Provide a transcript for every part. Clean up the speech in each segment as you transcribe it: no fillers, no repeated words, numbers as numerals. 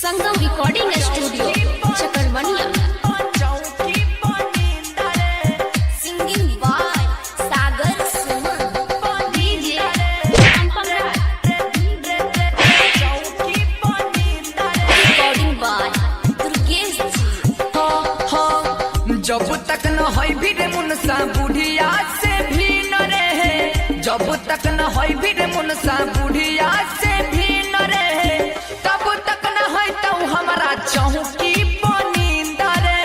Sangam recording studio Chakarbaniya. Singing by Sagar Suman, DJ recording by Durgesh ji. जब तक न होई भी रे मुनसा बुढ़िया से भी न रहे, जब तक न होई भी रे मुनसा बुढ़िया से भी न रहे, तब तक न होई तो हमारा चौकी पनींद रे,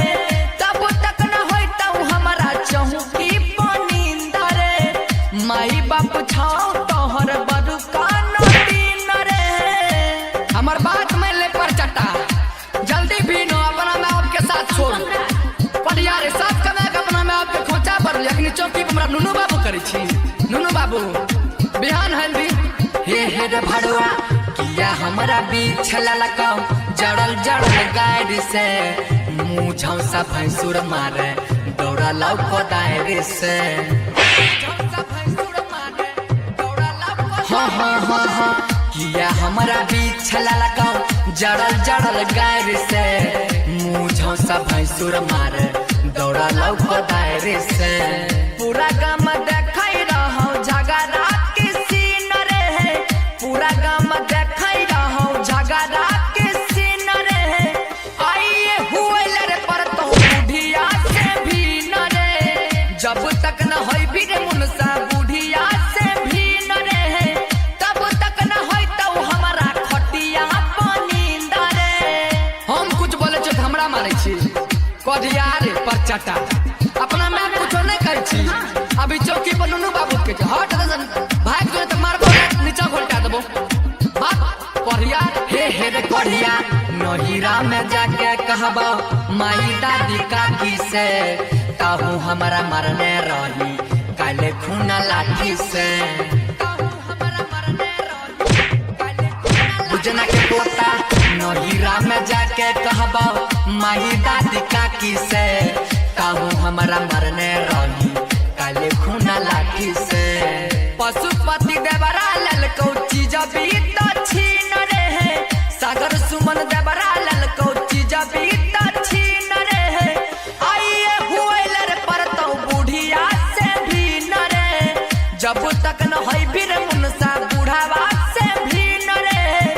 तब तक न होई तो हमारा चौकी पनींद रे। माई बाप छाओ तोहर बड़ू कानो दिन रे। हमार बात में ले पर चटा जल्दी भी नो अपना मैं आपके साथ छोड़ पढ़िया रे सब कमा के अपना मैं आपके खोचा पर लेकिन चौकी पर हमरा नुनू बाबू करे छी। नुनू बाबू बिहान हल्दी हे रे भड़वा किया हमारा बीच ललकाओ जड़ल जड़ल गाड़ी से मुँह झौसा भैंसुर मारे दौड़ा लौको दायरे से। हाँ किया हमारा बीच ललकाओ जड़ल जड़ल गाड़ी से मुँह झौसा भैंसुर मारे दौड़ा लौको दायरे से। पूरा गाँव देखाई रहो झगड़ा के सीन रे, पूरा गाँव देखाई रहो झगड़ा के सीन रे। आइए हुए लड़े पर तो बुढ़िया से भी न रे, जब तक न होई भी रे मुनसा बुढ़िया से भी न रे, तब तक न होई तो हमारा खटिया पनींद रे। हम कुछ बोले छो हमरा मारे छी कढ़िया रे पर चटा अपना मैं कुछ नहीं करे छी। अभी चौकी पर नुनू बाबू के हट भाग जो तो मारबो नीचा घोलटा देबो। कढ़िया हे रे कढ़िया नहीरा में जाके कहबो माई दादी काकी से, कहूँ हमारा मरने रही काले खूना लाठी से। बुझना के पोता नहीरा में जाके कहबो माई दादी काकी से, कहूँ हमारा मरने रही काले खूना लाठी से। पशुपति देवरा ललको चीज भी तो छीन रहे, सागर सुमन देवरा ललको चीज भी तो छीन रहे। आइए हुए लर पर तो बुढ़िया से भी न रे, जब तक न होई भी रे मुनसा बुढ़ावा से भी न रे,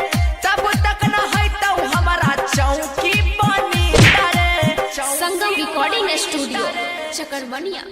तब तक न होई तो हमारा चौकी बनी रे। संगम रिकॉर्डिंग स्टूडियो चकरबनिया।